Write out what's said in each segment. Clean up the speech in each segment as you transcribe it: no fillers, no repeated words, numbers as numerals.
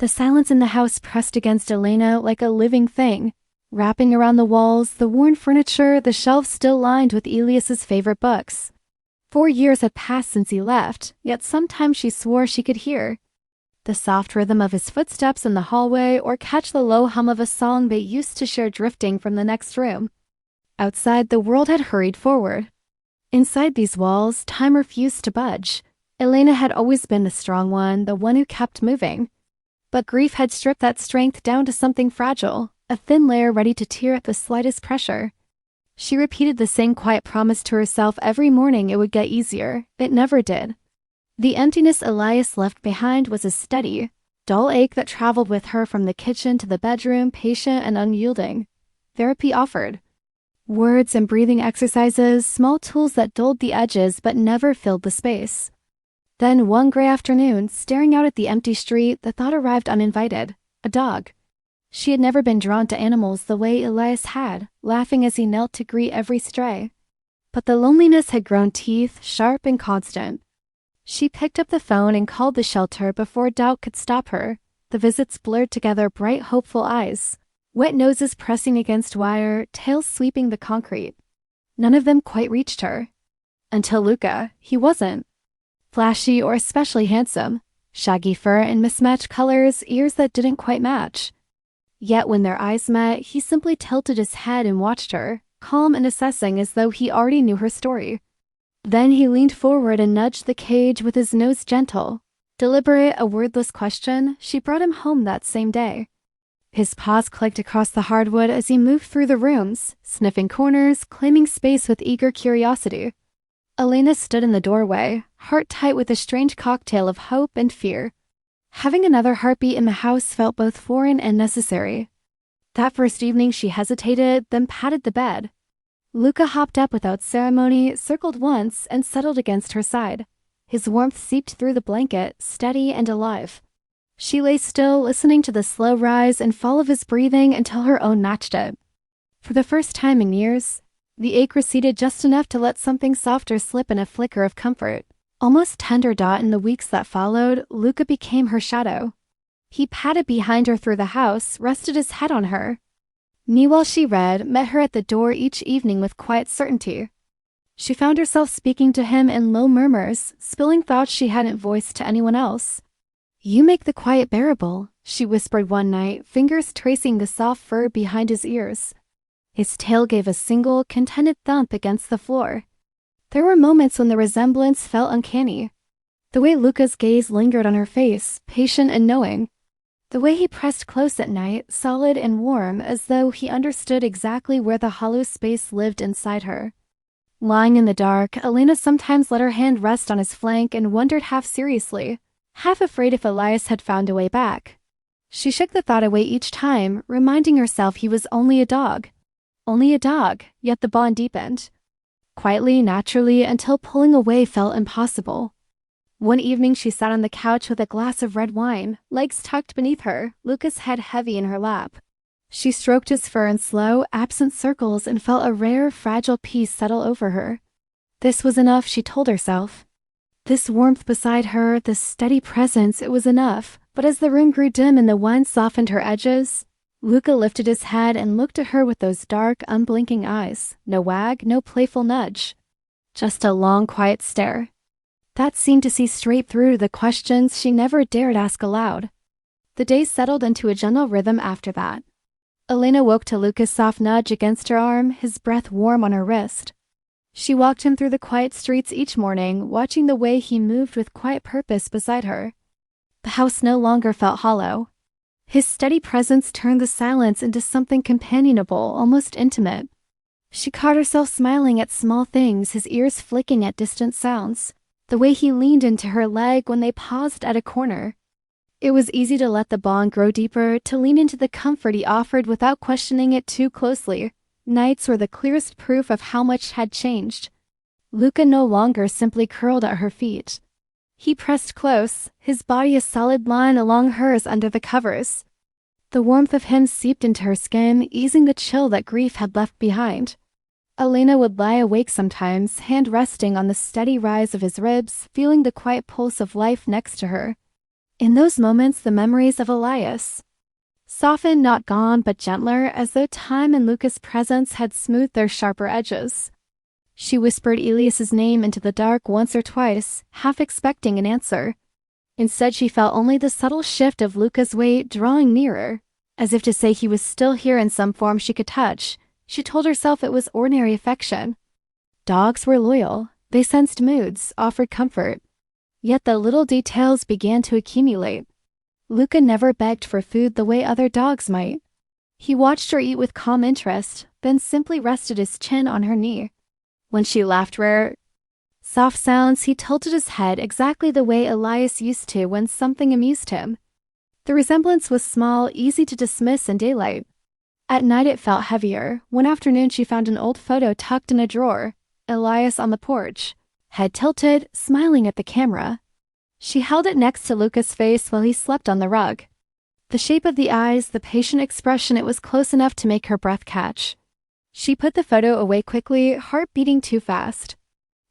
The silence in the house pressed against Elena like a living thing, wrapping around the walls, the worn furniture, the shelves still lined with Elias's favorite books. 4 years had passed since he left, yet sometimes she swore she could hear the soft rhythm of his footsteps in the hallway or catch the low hum of a song they used to share drifting from the next room. Outside, the world had hurried forward. Inside these walls, time refused to budge. Elena had always been the strong one, the one who kept moving. But grief had stripped that strength down to something fragile, a thin layer ready to tear at the slightest pressure. She repeated the same quiet promise to herself every morning it would get easier. It never did. The emptiness Elias left behind was a steady, dull ache that traveled with her from the kitchen to the bedroom, patient and unyielding. Therapy offered. Words and breathing exercises, small tools that dulled the edges but never filled the space. Then one gray afternoon, staring out at the empty street, the thought arrived uninvited. A dog. She had never been drawn to animals the way Elias had, laughing as he knelt to greet every stray. But the loneliness had grown teeth, sharp and constant. She picked up the phone and called the shelter before doubt could stop her. The visits blurred together bright, hopeful eyes. Wet noses pressing against wire, tails sweeping the concrete. None of them quite reached her. Until Luca. He wasn't flashy or especially handsome. Shaggy fur and mismatched colors, ears that didn't quite match. Yet when their eyes met, he simply tilted his head and watched her, calm and assessing as though he already knew her story. Then he leaned forward and nudged the cage with his nose gentle. Deliberate, a wordless question, she brought him home that same day. His paws clicked across the hardwood as he moved through the rooms, sniffing corners, claiming space with eager curiosity. Elena stood in the doorway, heart tight with a strange cocktail of hope and fear. Having another heartbeat in the house felt both foreign and necessary. That first evening she hesitated, then patted the bed. Luca hopped up without ceremony, circled once, and settled against her side. His warmth seeped through the blanket, steady and alive. She lay still, listening to the slow rise and fall of his breathing until her own matched it. For the first time in years, the ache receded just enough to let something softer slip in a flicker of comfort. Almost tender dot in the weeks that followed, Luca became her shadow. He padded behind her through the house, rested his head on her. Knee while she read, met her at the door each evening with quiet certainty. She found herself speaking to him in low murmurs, spilling thoughts she hadn't voiced to anyone else. "You make the quiet bearable," she whispered one night, fingers tracing the soft fur behind his ears. His tail gave a single, contented thump against the floor. There were moments when the resemblance felt uncanny. The way Luca's gaze lingered on her face, patient and knowing. The way he pressed close at night, solid and warm, as though he understood exactly where the hollow space lived inside her. Lying in the dark, Elena sometimes let her hand rest on his flank and wondered half seriously, half afraid if Elias had found a way back. She shook the thought away each time, reminding herself he was only a dog. Only a dog, yet the bond deepened. Quietly, naturally, until pulling away felt impossible. One evening she sat on the couch with a glass of red wine, legs tucked beneath her, Luca's head heavy in her lap. She stroked his fur in slow, absent circles and felt a rare, fragile peace settle over her. This was enough, she told herself. This warmth beside her, this steady presence, it was enough. But as the room grew dim and the wine softened her edges, Luca lifted his head and looked at her with those dark, unblinking eyes. No wag, no playful nudge. Just a long, quiet stare. That seemed to see straight through the questions she never dared ask aloud. The days settled into a gentle rhythm after that. Elena woke to Luca's soft nudge against her arm, his breath warm on her wrist. She walked him through the quiet streets each morning, watching the way he moved with quiet purpose beside her. The house no longer felt hollow. His steady presence turned the silence into something companionable, almost intimate. She caught herself smiling at small things, his ears flicking at distant sounds. The way he leaned into her leg when they paused at a corner. It was easy to let the bond grow deeper, to lean into the comfort he offered without questioning it too closely. Nights were the clearest proof of how much had changed. Luca no longer simply curled at her feet. He pressed close, his body a solid line along hers under the covers. The warmth of him seeped into her skin, easing the chill that grief had left behind. Elena would lie awake sometimes, hand resting on the steady rise of his ribs, feeling the quiet pulse of life next to her. In those moments, the memories of Elias softened, not gone, but gentler, as though time and Luca's presence had smoothed their sharper edges. She whispered Elias's name into the dark once or twice, half expecting an answer. Instead, she felt only the subtle shift of Luca's weight drawing nearer, as if to say he was still here in some form she could touch. She told herself it was ordinary affection. Dogs were loyal. They sensed moods, offered comfort. Yet the little details began to accumulate. Luca never begged for food the way other dogs might. He watched her eat with calm interest, then simply rested his chin on her knee. When she laughed rare, soft sounds, he tilted his head exactly the way Elias used to when something amused him. The resemblance was small, easy to dismiss in daylight. At night it felt heavier. One afternoon she found an old photo tucked in a drawer, Elias on the porch, head tilted, smiling at the camera. She held it next to Luca's face while he slept on the rug. The shape of the eyes, the patient expression, it was close enough to make her breath catch. She put the photo away quickly, heart beating too fast.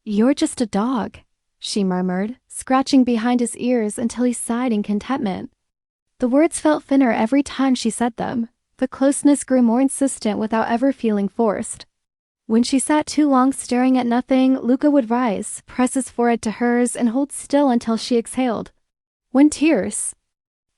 "You're just a dog," she murmured, scratching behind his ears until he sighed in contentment. The words felt thinner every time she said them. The closeness grew more insistent without ever feeling forced. When she sat too long staring at nothing, Luca would rise, press his forehead to hers, and hold still until she exhaled. When tears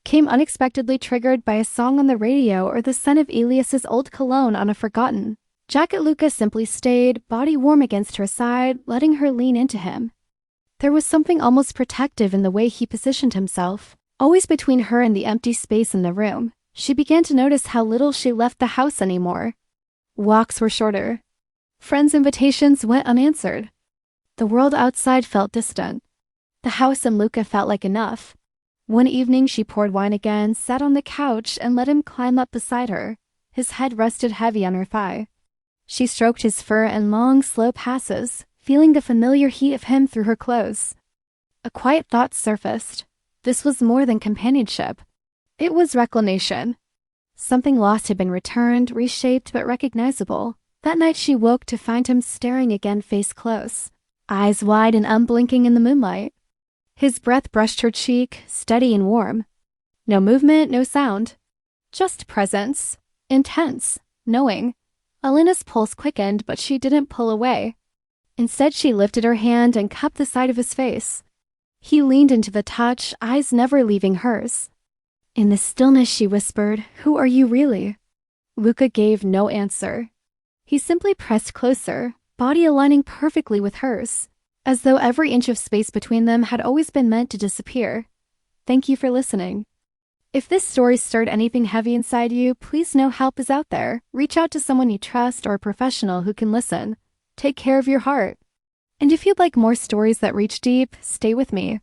came unexpectedly, triggered by a song on the radio or the scent of Elias's old cologne on a forgotten jacket, Luca simply stayed, body warm against her side, letting her lean into him. There was something almost protective in the way he positioned himself, always between her and the empty space in the room. She began to notice how little she left the house anymore. Walks were shorter. Friends' invitations went unanswered. The world outside felt distant. The house and Luca felt like enough. One evening she poured wine again, sat on the couch, and let him climb up beside her. His head rested heavy on her thigh. She stroked his fur in long, slow passes, feeling the familiar heat of him through her clothes. A quiet thought surfaced. This was more than companionship. It was reclamation. Something lost had been returned, reshaped but recognizable. That night she woke to find him staring again, face close, eyes wide and unblinking in the moonlight. His breath brushed her cheek, steady and warm. No movement, no sound. Just presence. Intense. Knowing. Alina's pulse quickened, but she didn't pull away. Instead, she lifted her hand and cupped the side of his face. He leaned into the touch, eyes never leaving hers. In the stillness she whispered, "Who are you really?" Luca gave no answer. He simply pressed closer, body aligning perfectly with hers, as though every inch of space between them had always been meant to disappear. Thank you for listening. If this story stirred anything heavy inside you, please know help is out there. Reach out to someone you trust or a professional who can listen. Take care of your heart. And if you'd like more stories that reach deep, stay with me.